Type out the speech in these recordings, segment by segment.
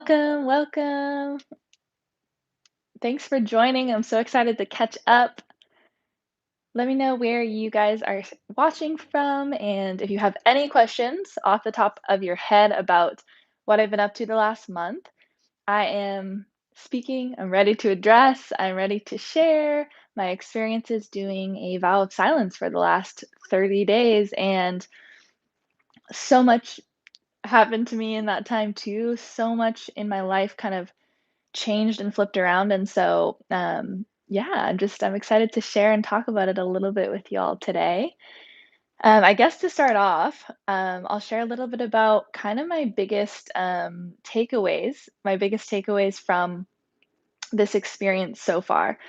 Welcome, welcome. Thanks for joining. I'm so excited to catch up. Let me know where you guys are watching from, and if you have any questions off the top of your head about what I've been up to the last month. I am speaking, I'm ready to address, I'm ready to share my experiences doing a vow of silence for the last 30 days, and so much happened to me in that time too. So much in my life kind of changed and flipped around. And so, yeah, I'm excited to share and talk about it a little bit with y'all today. I guess to start off, I'll share a little bit about kind of my biggest takeaways from this experience so far.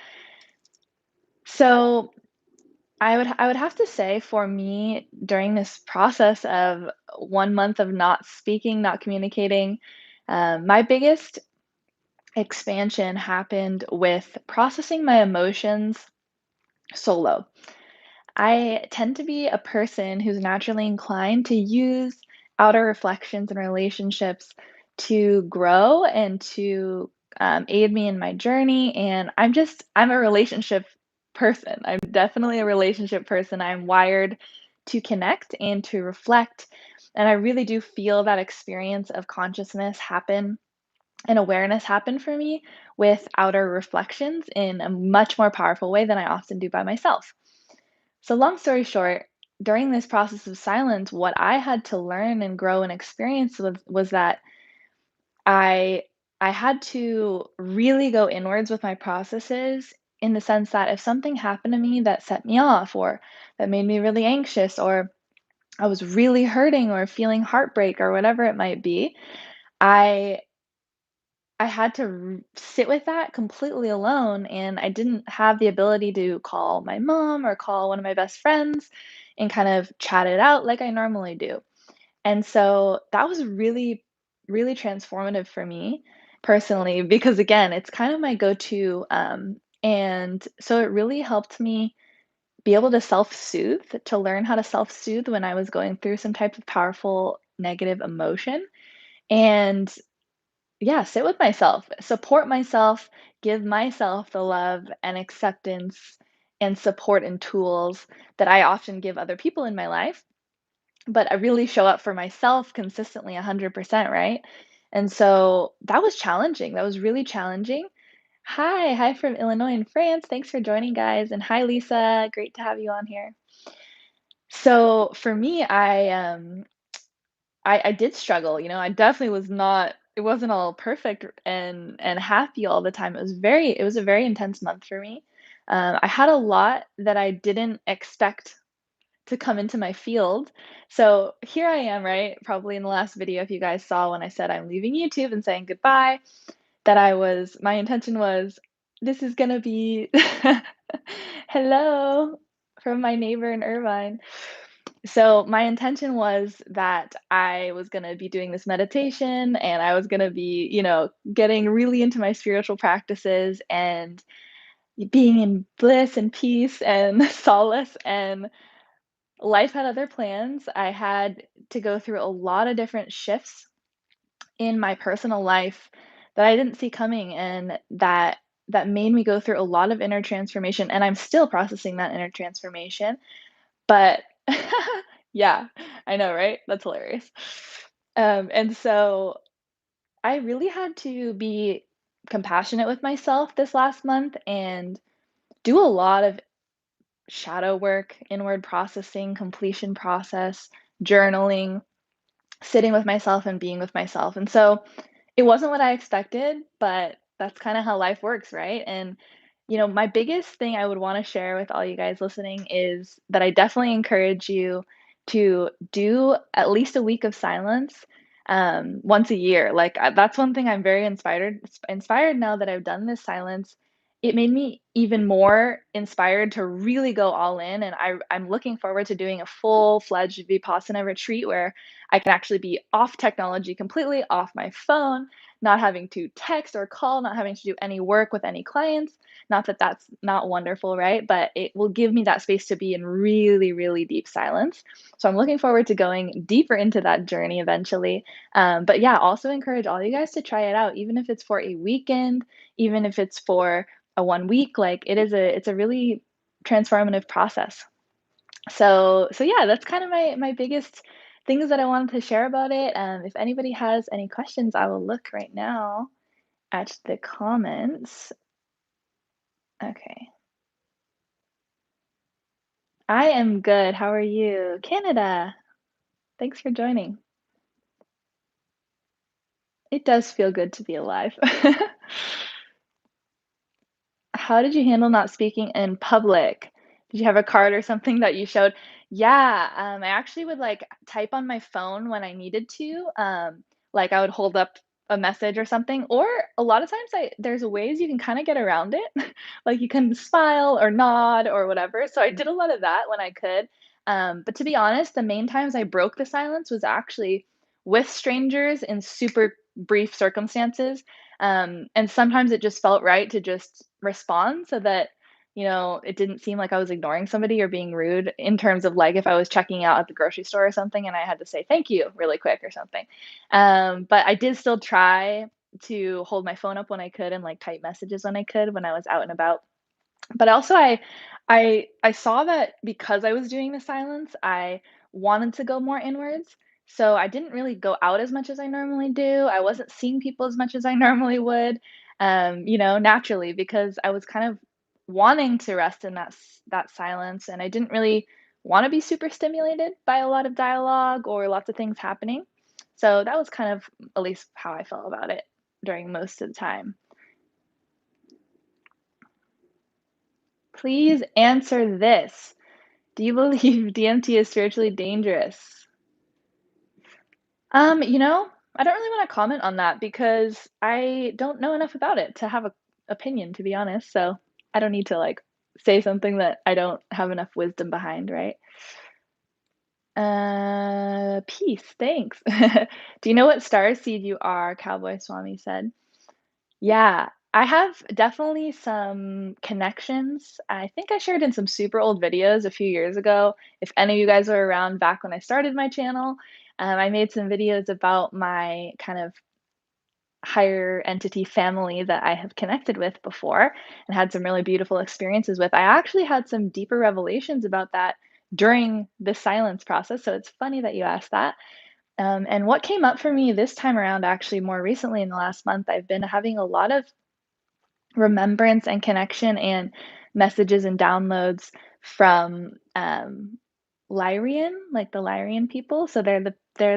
So I would have to say for me during this process of 1 month of not speaking, not communicating, my biggest expansion happened with processing my emotions solo. I tend to be a person who's naturally inclined to use outer reflections and relationships to grow and to aid me in my journey. And I'm a relationship person. I'm definitely a relationship person. I'm wired to connect and to reflect. And I really do feel that experience of consciousness happen and awareness happen for me with outer reflections in a much more powerful way than I often do by myself. So, long story short, during this process of silence, what I had to learn and grow and experience was that I I had to really go inwards with my processes in the sense that if something happened to me that set me off or that made me really anxious or I was really hurting or feeling heartbreak or whatever it might be, I I had to sit with that completely alone, and I didn't have the ability to call my mom or call one of my best friends and kind of chat it out like I normally do. And so that was really, really transformative for me personally because, again, it's kind of my go to. And so it really helped me be able to self soothe, to learn how to self soothe when I was going through some type of powerful negative emotion. And yeah, sit with myself, support myself, give myself the love and acceptance and support and tools that I often give other people in my life, but I really show up for myself consistently 100%, right? And so that was challenging. That was really challenging. Hi from Illinois and France. Thanks for joining, guys. And hi, Lisa. Great to have you on here. So for me, I did struggle, I definitely was not it wasn't all perfect and happy all the time. It was a very intense month for me. I had a lot that I didn't expect to come into my field. So here I am, right? Probably in the last video, if you guys saw when I said I'm leaving YouTube and saying goodbye, my intention was, this is gonna be hello from my neighbor in Irvine. So my intention was that I was gonna be doing this meditation and I was gonna be, getting really into my spiritual practices and being in bliss and peace and solace, and life had other plans. I had to go through a lot of different shifts in my personal life that I didn't see coming and that made me go through a lot of inner transformation, and I'm still processing that inner transformation. But yeah, I know, right? That's hilarious. And so I really had to be compassionate with myself this last month and do a lot of shadow work, inward processing, completion process, journaling, sitting with myself and being with myself. And so it wasn't what I expected, but that's kind of how life works, right? And my biggest thing I would want to share with all you guys listening is that I definitely encourage you to do at least a week of silence once a year. Like that's one thing I'm very inspired now that I've done this silence. It made me even more inspired to really go all in, and I'm looking forward to doing a full-fledged Vipassana retreat where I can actually be off technology completely, off my phone, not having to text or call, not having to do any work with any clients. Not that that's not wonderful, right? But it will give me that space to be in really, really deep silence. So I'm looking forward to going deeper into that journey eventually. But yeah, also encourage all you guys to try it out, even if it's for a weekend, even if it's for a 1 week. Like it's a really transformative process. So yeah, that's kind of my biggest things that I wanted to share about it. If anybody has any questions, I will look right now at the comments. Okay. I am good. How are you? Canada. Thanks for joining. It does feel good to be alive. How did you handle not speaking in public? Did you have a card or something that you showed? Yeah, I actually would, like, type on my phone when I needed to, like, I would hold up a message or something, or a lot of times there's ways you can kinda get around it, like, you can smile or nod or whatever, so I did a lot of that when I could, but to be honest, the main times I broke the silence was actually with strangers in super brief circumstances, and sometimes it just felt right to just respond so that, it didn't seem like I was ignoring somebody or being rude in terms of like if I was checking out at the grocery store or something and I had to say thank you really quick or something. But I did still try to hold my phone up when I could and like type messages when I could when I was out and about. But also I saw that because I was doing the silence, I wanted to go more inwards. So I didn't really go out as much as I normally do. I wasn't seeing people as much as I normally would, naturally because I was kind of wanting to rest in that silence, and I didn't really want to be super stimulated by a lot of dialogue or lots of things happening. So that was kind of at least how I felt about it during most of the time. Please answer this. Do you believe DMT is spiritually dangerous? I don't really wanna comment on that because I don't know enough about it to have a opinion, to be honest, so I don't need to, like, say something that I don't have enough wisdom behind, right? Peace, thanks. Do you know what star seed you are? Cowboy Swami said. Yeah, I have definitely some connections. I think I shared in some super old videos a few years ago. If any of you guys were around back when I started my channel, I made some videos about my kind of higher entity family that I have connected with before and had some really beautiful experiences with. I actually had some deeper revelations about that during the silence process. So it's funny that you asked that. And what came up for me this time around, actually, more recently in the last month, I've been having a lot of remembrance and connection and messages and downloads from Lyrian, like the Lyrian people. So they're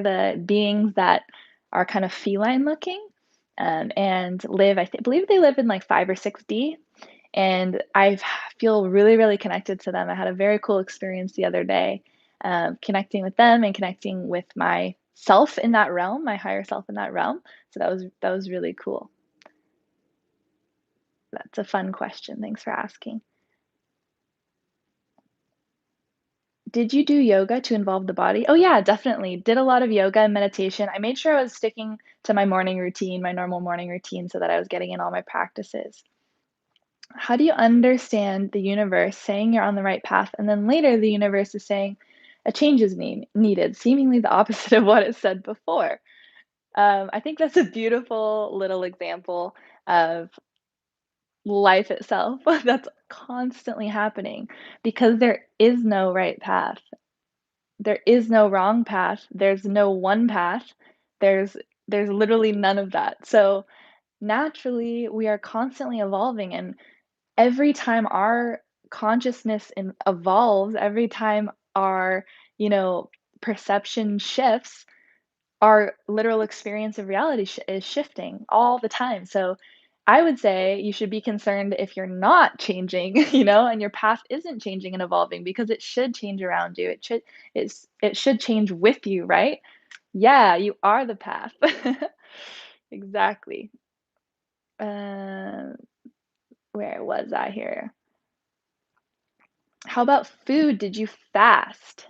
the beings that are kind of feline looking, and live. Believe they live in like 5 or 6D, and feel really really connected to them. I had a very cool experience the other day, connecting with them and connecting with myself in that realm, my higher self in that realm. So that was really cool. That's a fun question. Thanks for asking. Did you do yoga to involve the body? Oh, yeah, definitely. Did a lot of yoga and meditation. I made sure I was sticking to my morning routine, my normal morning routine, so that I was getting in all my practices. How do you understand the universe saying you're on the right path, and then later the universe is saying a change is needed, seemingly the opposite of what it said before? I think that's a beautiful little example of life itself that's constantly happening because there is no right path. There is no wrong path. There's no one path. There's there's literally none of that. So naturally, we are constantly evolving, and every time our consciousness evolves, every time our, you know, perception shifts, our literal experience of reality is shifting all the time. So I would say you should be concerned if you're not changing, and your path isn't changing and evolving because it should change around you. It should change with you, right? Yeah, you are the path. Exactly. Uh, where was I here? How about food? Did you fast?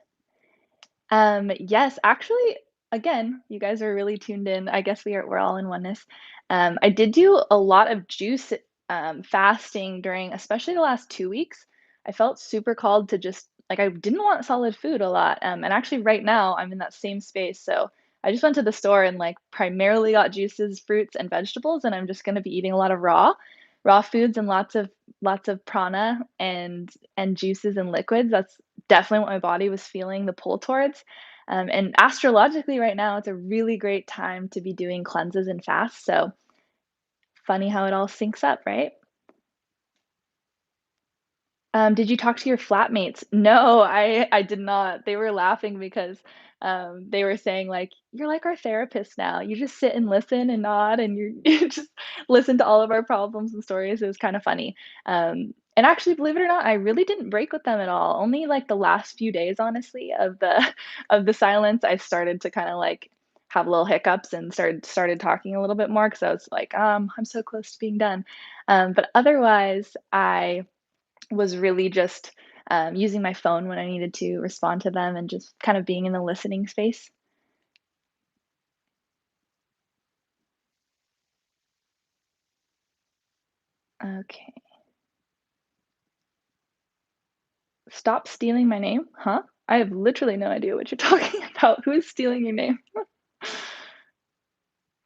Yes, actually, again, you guys are really tuned in. I guess we're all in oneness. I did do a lot of juice, fasting during especially the last 2 weeks. I felt super called to just like, I didn't want solid food a lot, and actually right now, I'm in that same space, so I just went to the store and, like, primarily got juices, fruits, and vegetables, and I'm just gonna be eating a lot of raw foods and lots of prana and juices and liquids. That's definitely what my body was feeling the pull towards. And astrologically right now, it's a really great time to be doing cleanses and fasts, so funny how it all syncs up, right? Did you talk to your flatmates? No, I did not. They were laughing because, they were saying like, "You're like our therapist now. You just sit and listen and nod, and you just listen to all of our problems and stories." It was kinda funny. And actually, believe it or not, I really didn't break with them at all. Only, like, the last few days, honestly, of the of the silence, I started to kinda, like, have little hiccups and started talking a little bit more because I was like, I'm so close to being done." But otherwise, I was really just, using my phone when I needed to respond to them and just kind of being in the listening space. Okay. Stop stealing my name? Huh? I have literally no idea what you're talking about. Who is stealing your name?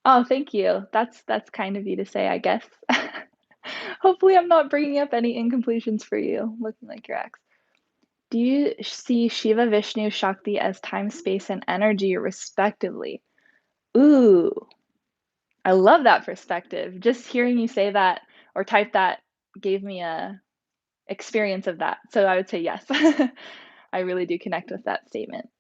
Oh, thank you. That's kind of you to say, I guess. Hopefully, I'm not bringing up any incompletions for you, looking like your ex. Do you see Shiva, Vishnu, Shakti as time, space, and energy respectively? Ooh. I love that perspective. Just hearing you say that or type that gave me a experience of that. So I would say yes. I really do connect with that statement.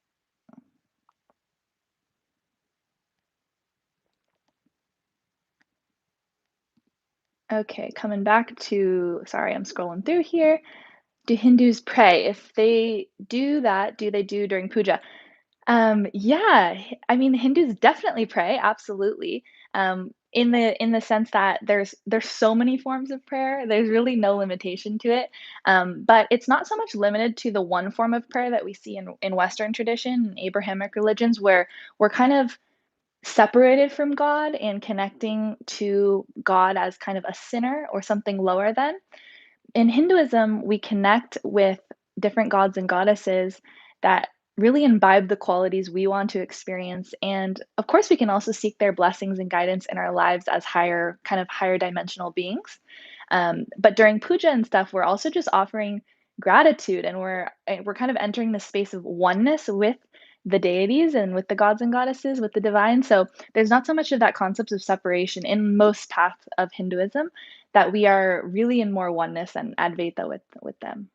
Okay, coming back to sorry, I'm scrolling through here. Do Hindus pray? If they do that, do they do during puja? Yeah, I mean, Hindus definitely pray, absolutely. In the sense that there's so many forms of prayer, there's really no limitation to it. But it's not so much limited to the one form of prayer that we see in Western tradition and Abrahamic religions, where we're kind of separated from God and connecting to God as kind of a sinner or something lower than. In Hinduism, we connect with different gods and goddesses that really imbibe the qualities we want to experience. And of course, we can also seek their blessings and guidance in our lives as higher dimensional beings. But during puja and stuff, we're also just offering gratitude, and we're kind of entering the space of oneness with the deities and with the gods and goddesses, with the divine. So there's not so much of that concept of separation in most paths of Hinduism, that we are really in more oneness and Advaita with them.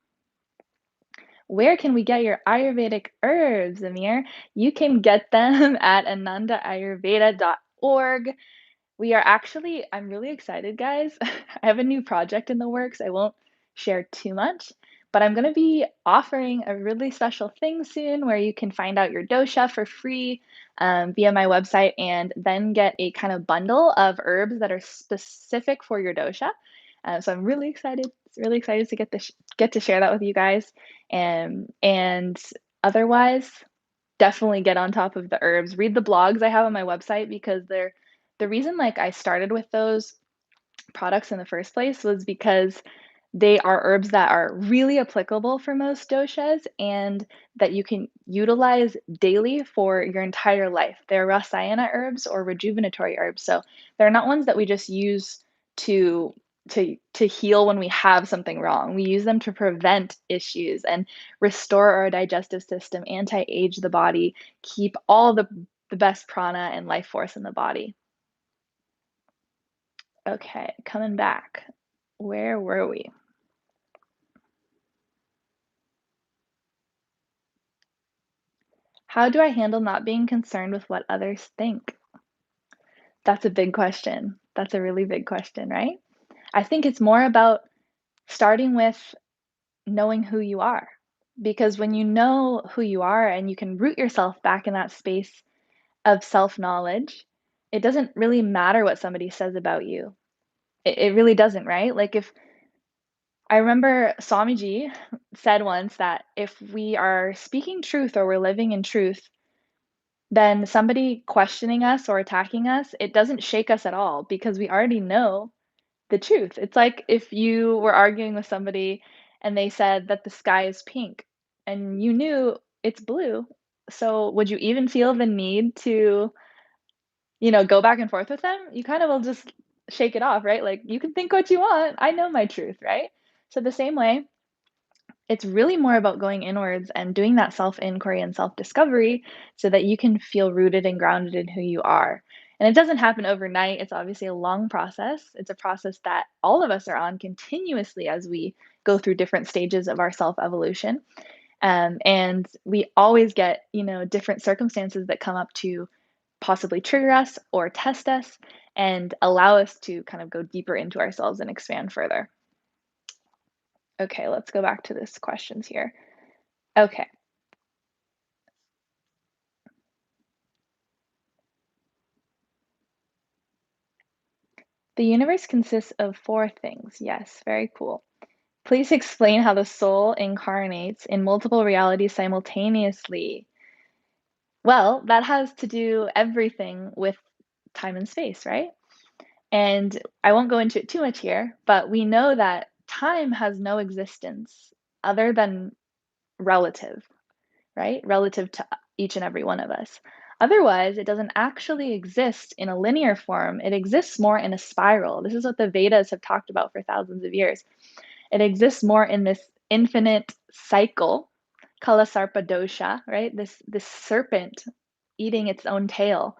Where can we get your Ayurvedic herbs, Amir? You can get them at anandaayurveda.org. We are actually I'm really excited, guys. I have a new project in the works. I won't share too much, but I'm gonna be offering a really special thing soon where you can find out your dosha for free, via my website and then get a kind of bundle of herbs that are specific for your dosha. So I'm really excited to get to share that with you guys. And otherwise, definitely get on top of the herbs. Read the blogs I have on my website because they're the reason like I started with those products in the first place was because they are herbs that are really applicable for most doshas and that you can utilize daily for your entire life. They're rasayana herbs or rejuvenatory herbs. So they're not ones that we just use to to heal when we have something wrong. We use them to prevent issues and restore our digestive system, anti-age the body, keep all the best prana and life force in the body. Okay, coming back. Where were we? How do I handle not being concerned with what others think? That's a big question. That's a really big question, right? I think it's more about starting with knowing who you are. Because when you know who you are and you can root yourself back in that space of self knowledge, it doesn't really matter what somebody says about you. It really doesn't, right? Like if I remember Swamiji said once that if we are speaking truth or we're living in truth, then somebody questioning us or attacking us, it doesn't shake us at all because we already know the truth. It's like if you were arguing with somebody and they said that the sky is pink and you knew it's blue. So would you even feel the need to, go back and forth with them? You kind of will just shake it off, right? Like you can think what you want. I know my truth, right? So the same way, it's really more about going inwards and doing that self-inquiry and self-discovery so that you can feel rooted and grounded in who you are. And it doesn't happen overnight. It's obviously a long process. It's a process that all of us are on continuously as we go through different stages of our self-evolution. And we always get, different circumstances that come up to possibly trigger us or test us and allow us to kind of go deeper into ourselves and expand further. Okay, let's go back to this questions here. Okay. The universe consists of four things. Yes, very cool. Please explain how the soul incarnates in multiple realities simultaneously. Well, that has to do everything with time and space, right? And I won't go into it too much here, but we know that time has no existence other than relative, right? Relative to each and every one of us. Otherwise, it doesn't actually exist in a linear form. It exists more in a spiral. This is what the Vedas have talked about for thousands of years. It exists more in this infinite cycle, Kalasarpa dosha, right? This serpent eating its own tail,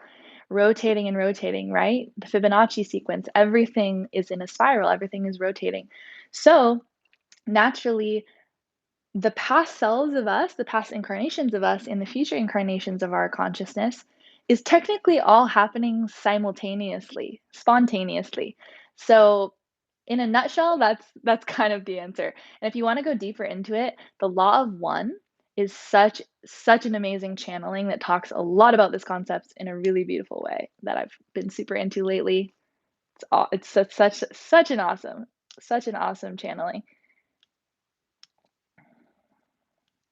rotating and rotating, right? The Fibonacci sequence, everything is in a spiral, everything is rotating. So naturally, the past selves of us, the past incarnations of us, and the future incarnations of our consciousness is technically all happening simultaneously, spontaneously. So, in a nutshell, that's kind of the answer. And if you want to go deeper into it, the law of one is such an amazing channeling that talks a lot about this concept in a really beautiful way that I've been super into lately. It's such an awesome channeling.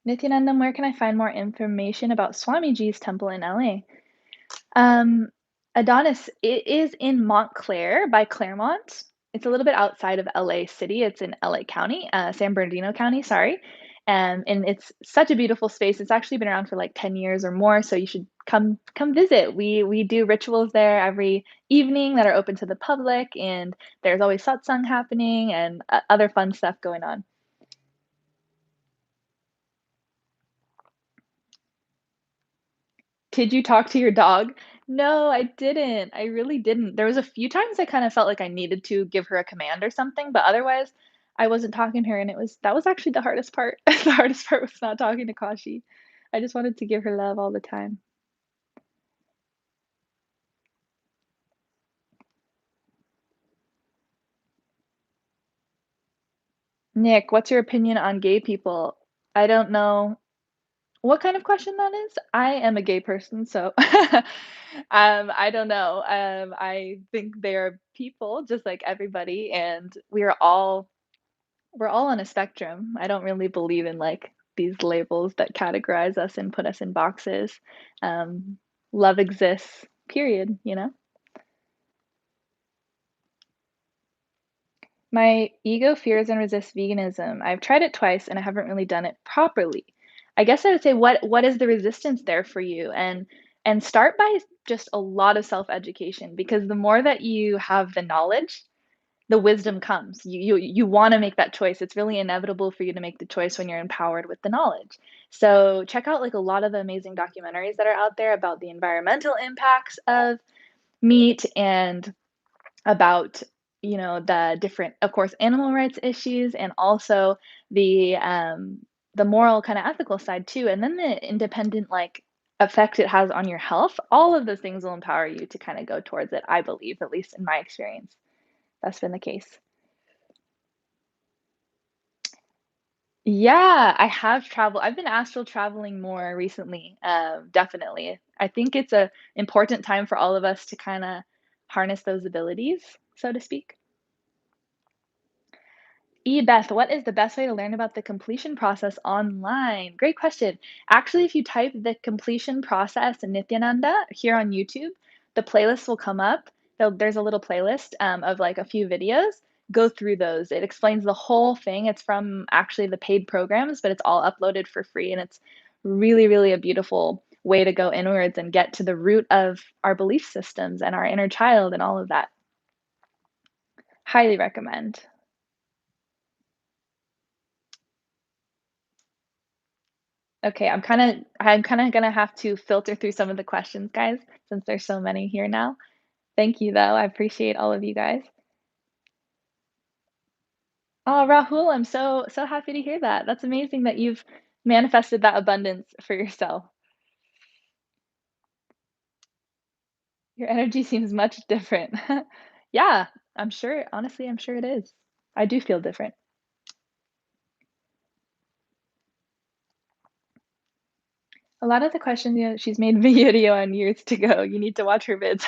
Nithyanandam, where can I find more information about Swamiji's temple in LA? Um, Adonis, it is in Montclair by Claremont. It's a little bit outside of LA City. It's in LA County, San Bernardino County, sorry. And it's such a beautiful space. It's actually been around for like 10 years or more, so you should come visit. We do rituals there every evening that are open to the public, and there's always satsang happening and other fun stuff going on. Did you talk to your dog? No, I didn't. I really didn't. There was a few times I kind of felt like I needed to give her a command or something, but otherwise I wasn't talking to her and that was actually the hardest part. The hardest part was not talking to Kashi. I just wanted to give her love all the time. Nick, what's your opinion on gay people? I don't know what kind of question that is. I am a gay person, so I don't know. I think they're people just like everybody, and we're all on a spectrum. I don't really believe in like these labels that categorize us and put us in boxes. Um, Love exists, period. My ego fears and resists veganism. I've tried it twice and I haven't really done it properly. I guess I would say what is the resistance there for you? And start by just a lot of self-education because the more that you have the knowledge, the wisdom comes. You want to make that choice. It's really inevitable for you to make the choice when you're empowered with the knowledge. So check out like a lot of the amazing documentaries that are out there about the environmental impacts of meat and about the different, of course, animal rights issues and also the moral kind of ethical side too, and then the independent like effect it has on your health. All of those things will empower you to kind of go towards it, I believe, at least in my experience. That's been the case. Yeah, I have traveled. I've been astral traveling more recently, definitely. I think it's a important time for all of us to kinda harness those abilities, so to speak. Beth, what is the best way to learn about the completion process online? Great question. Actually, if you type the completion process Nithyananda here on YouTube, the playlist will come up. There's a little playlist of like a few videos. Go through those. It explains the whole thing. It's from actually the paid programs, but it's all uploaded for free. And it's really, really a beautiful way to go inwards and get to the root of our belief systems and our inner child and all of that. Highly recommend. Okay, I'm kinda gonna have to filter through some of the questions, guys, since there's so many here now. Thank you, though. I appreciate all of you guys. Oh, Rahul, I'm so happy to hear that. That's amazing that you've manifested that abundance for yourself. Your energy seems much different. Yeah, I'm sure honestly, I'm sure it is. I do feel different. A lot of the questions, she's made video on years to go. You need to watch her vids.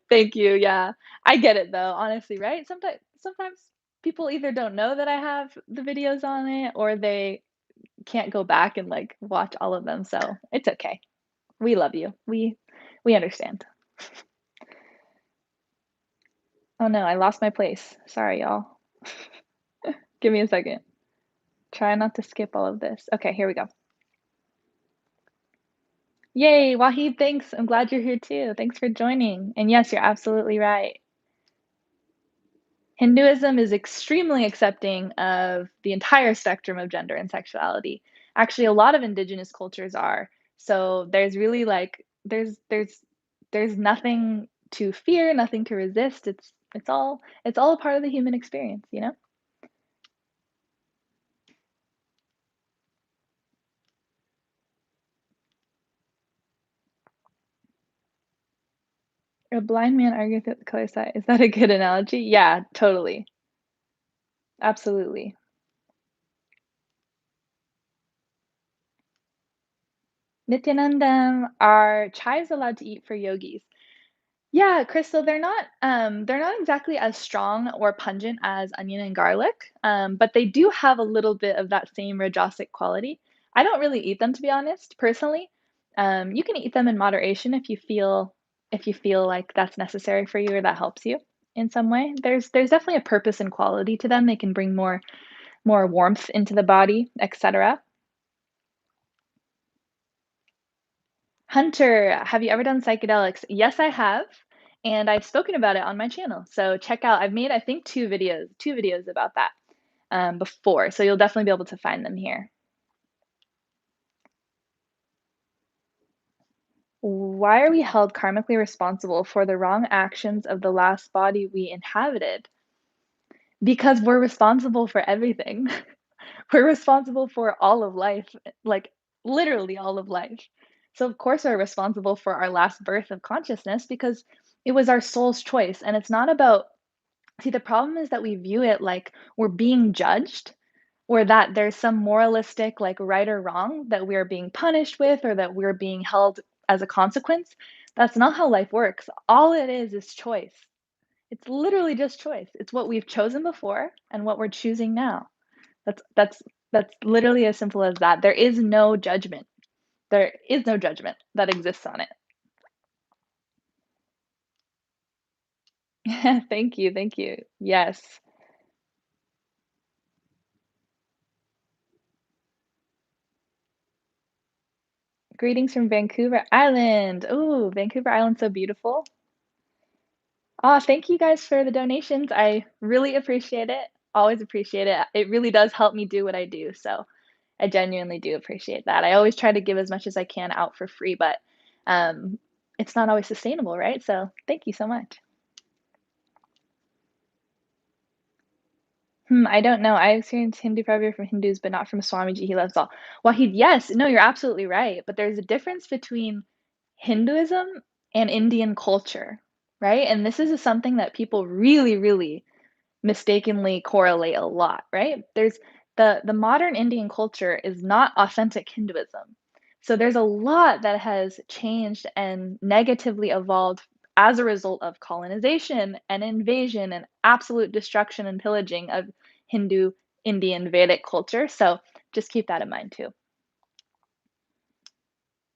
Thank you, yeah. I get it though, honestly, right? Sometimes people either don't know that I have the videos on it or they can't go back and, like, watch all of them, so it's okay. We love you. We understand. Oh, no, I lost my place. Sorry, y'all. Give me a second. Try not to skip all of this. Okay, here we go. Yay, Wahid, thanks. I'm glad you're here too. Thanks for joining. And yes, you're absolutely right. Hinduism is extremely accepting of the entire spectrum of gender and sexuality. Actually, a lot of indigenous cultures are. So there's really like there's nothing to fear, nothing to resist. It's all a part of the human experience, you know? A blind man arguing with the color side. Is that a good analogy? Yeah, totally. Absolutely. Nithyanandam, are chives allowed to eat for yogis? Yeah, Crystal, they're not exactly as strong or pungent as onion and garlic, but they do have a little bit of that same rajasic quality. I don't really eat them to be honest, personally. You can eat them in moderation if you feel like that's necessary for you or that helps you in some way. There's definitely a purpose and quality to them. They can bring more warmth into the body, etc. Hunter, have you ever done psychedelics? Yes, I have, and I've spoken about it on my channel. So check out. I've made I think two videos about that before. So you'll definitely be able to find them here. Why are we held karmically responsible for the wrong actions of the last body we inhabited? Because we're responsible for everything. We're responsible for all of life, like literally all of life. So, of course, we're responsible for our last birth of consciousness because it was our soul's choice. And it's not about, see, the problem is that we view it like we're being judged or that there's some moralistic, like right or wrong that we're being punished with or that we're being held as a consequence. That's not how life works. All it is choice. It's literally just choice. It's what we've chosen before and what we're choosing now. That's literally as simple as that. There is no judgment. There is no judgment that exists on it. Thank you, thank you. Yes. Greetings from Vancouver Island. Ooh, Vancouver Island's so beautiful. Oh, thank you guys for the donations. I really appreciate it. Always appreciate it. It really does help me do what I do. So I genuinely do appreciate that. I always try to give as much as I can out for free, but um, it's not always sustainable, right? So thank you so much. I don't know. I experienced Hindu prayer from Hindus, but not from Swamiji. He loves all. Wahid, yes, no, you're absolutely right. But there's a difference between Hinduism and Indian culture, right? And this is something that people really, really mistakenly correlate a lot, right? There's the modern Indian culture is not authentic Hinduism. So there's a lot that has changed and negatively evolved as a result of colonization and invasion and absolute destruction and pillaging of Hindu, Indian, Vedic culture. So just keep that in mind too.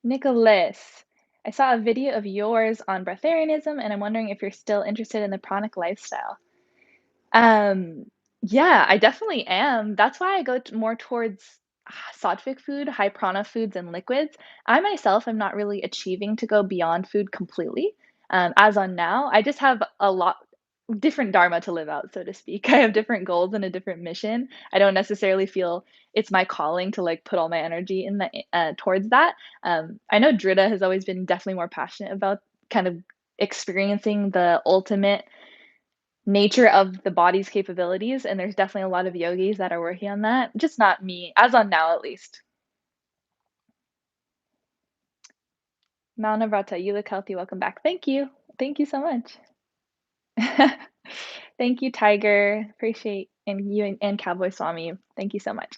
Nicholas, I saw a video of yours on breatharianism, and I'm wondering if you're still interested in the pranic lifestyle. Um, yeah, I definitely am. That's why I go more towards sattvic food, high prana foods, and liquids. I myself am not really achieving to go beyond food completely. As on now, I just have a lot different dharma to live out, so to speak. I have different goals and a different mission. I don't necessarily feel it's my calling to like put all my energy in the towards that. I know Drita has always been definitely more passionate about kind of experiencing the ultimate nature of the body's capabilities, and there's definitely a lot of yogis that are working on that, just not me, as on now at least. Malnavrata, you look healthy, welcome back. Thank you. Thank you so much. Thank you, Tiger. Appreciate and you and Cowboy Swami. Thank you so much.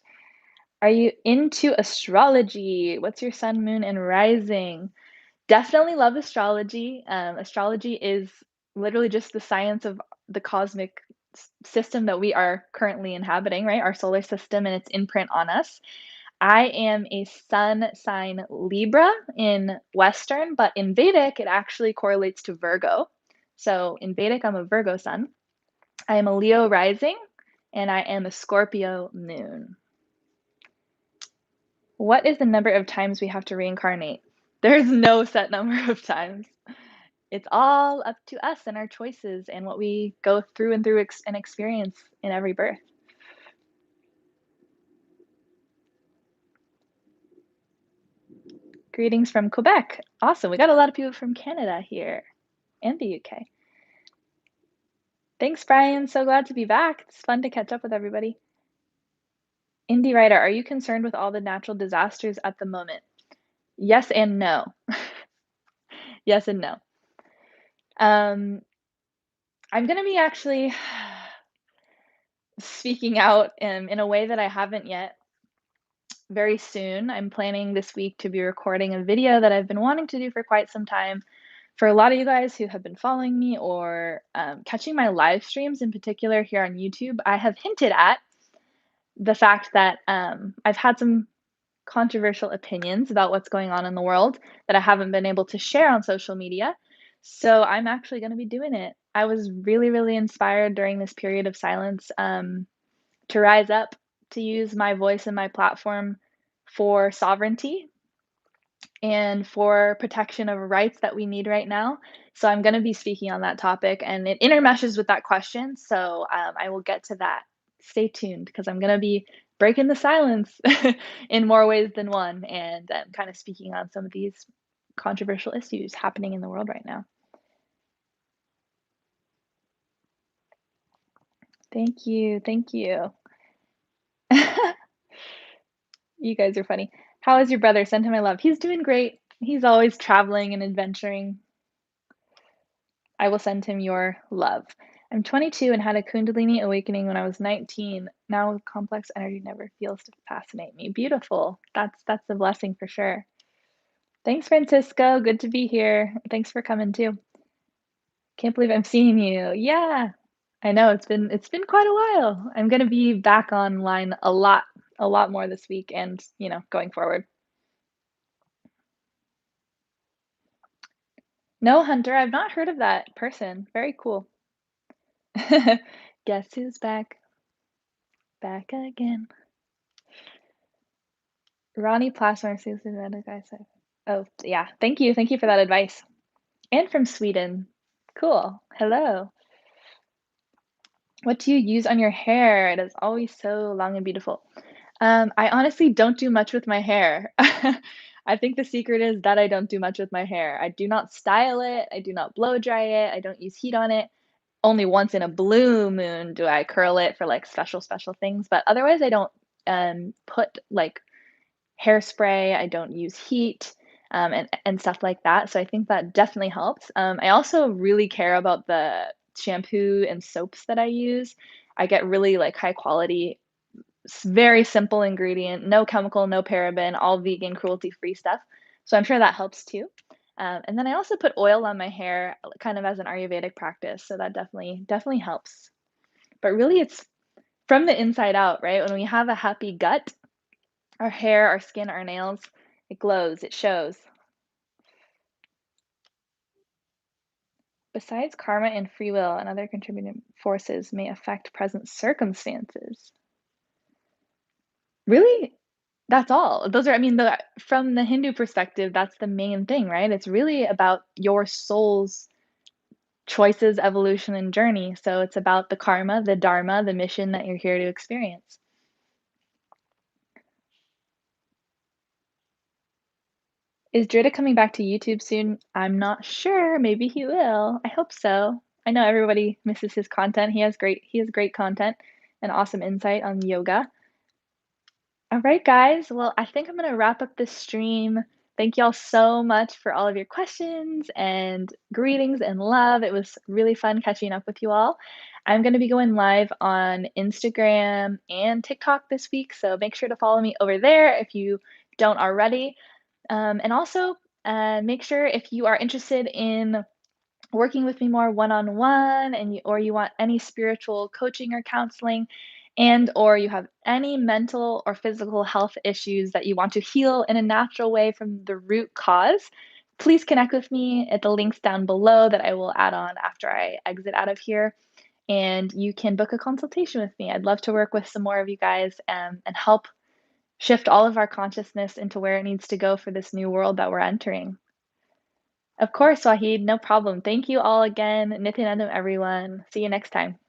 Are you into astrology? What's your sun, moon, and rising? Definitely love astrology. Astrology is literally just the science of the cosmic system that we are currently inhabiting, right? Our solar system and its imprint on us. I am a sun sign Libra in Western, but in Vedic, it actually correlates to Virgo. So in Vedic, I'm a Virgo sun. I am a Leo rising, and I am a Scorpio moon. What is the number of times we have to reincarnate? There's no set number of times. It's all up to us and our choices and what we go through and and experience in every birth. Greetings from Quebec. Awesome. We got a lot of people from Canada here and the UK. Thanks, Brian. So glad to be back. It's fun to catch up with everybody. Indie writer, are you concerned with all the natural disasters at the moment? Yes and no. Yes and no. I'm going to be actually speaking out in a way that I haven't yet very soon. I'm planning this week to be recording a video that I've been wanting to do for quite some time. For a lot of you guys who have been following me or catching my live streams in particular here on YouTube, I have hinted at the fact that I've had some controversial opinions about what's going on in the world that I haven't been able to share on social media. So I'm actually going to be doing it. I was really, really inspired during this period of silence to rise up, to use my voice and my platform for sovereignty and for protection of rights that we need right now. So I'm going to be speaking on that topic, and it intermeshes with that question. So I will get to that. Stay tuned because I'm going to be breaking the silence in more ways than one and kind of speaking on some of these controversial issues happening in the world right now. Thank you. Thank you. You guys are funny. How is your brother? Send him my love. He's doing great. He's always traveling and adventuring. I will send him your love. I'm 22 and had a Kundalini awakening when I was 19. Now complex energy never feels to fascinate me. Beautiful. That's a blessing for sure. Thanks, Francisco. Good to be here. Thanks for coming too. Can't believe I'm seeing you. Yeah. I know it's been quite a while. I'm gonna be back online a lot more this week and going forward. No, Hunter, I've not heard of that person. Very cool. Guess who's back? Back again. Ronnie Plasmar seems to be the guy said. Oh, yeah. Thank you. Thank you for that advice. And from Sweden. Cool. Hello. What do you use on your hair? It is always so long and beautiful. I honestly don't do much with my hair. I think the secret is that I don't do much with my hair. I do not style it. I do not blow dry it. I don't use heat on it. Only once in a blue moon do I curl it for like special things. But otherwise, I don't put like hairspray. I don't use heat and stuff like that. So I think that definitely helps. I also really care about the shampoo and soaps that I use. I get really like high quality, very simple ingredient, no chemical, no paraben, all vegan, cruelty free stuff. So I'm sure that helps too. And then I also put oil on my hair, kind of as an Ayurvedic practice. So that definitely helps. But really, it's From the inside out, right? When we have a happy gut, our hair, our skin, our nails, it glows, it shows. Besides karma and free will and other contributing forces may affect present circumstances. Really? That's all. Those are I mean, from the Hindu perspective, that's the main thing, right? It's really about your soul's choices, evolution, and journey. So it's about the karma, the dharma, the mission that you're here to experience. Is Drita coming back to YouTube soon? I'm not sure. Maybe he will. I hope so. I know everybody misses his content. He has great content and awesome insight on yoga. All right, guys. Well, I think I'm going to wrap up this stream. Thank y'all so much for all of your questions and greetings and love. It was really fun catching up with you all. I'm going to be going live on Instagram and TikTok this week, so make sure to follow me over there if you don't already. And also, make sure if you are interested in working with me more one-on-one or you want any spiritual coaching or counseling and or you have any mental or physical health issues that you want to heal in a natural way from the root cause, please connect with me at the links down below that I will add on after I exit out of here. And you can book a consultation with me. I'd love to work with some more of you guys and help shift all of our consciousness into where it needs to go for this new world that we're entering. Of course, Wahid, no problem. Thank you all again. Nithyanandam, everyone. See you next time.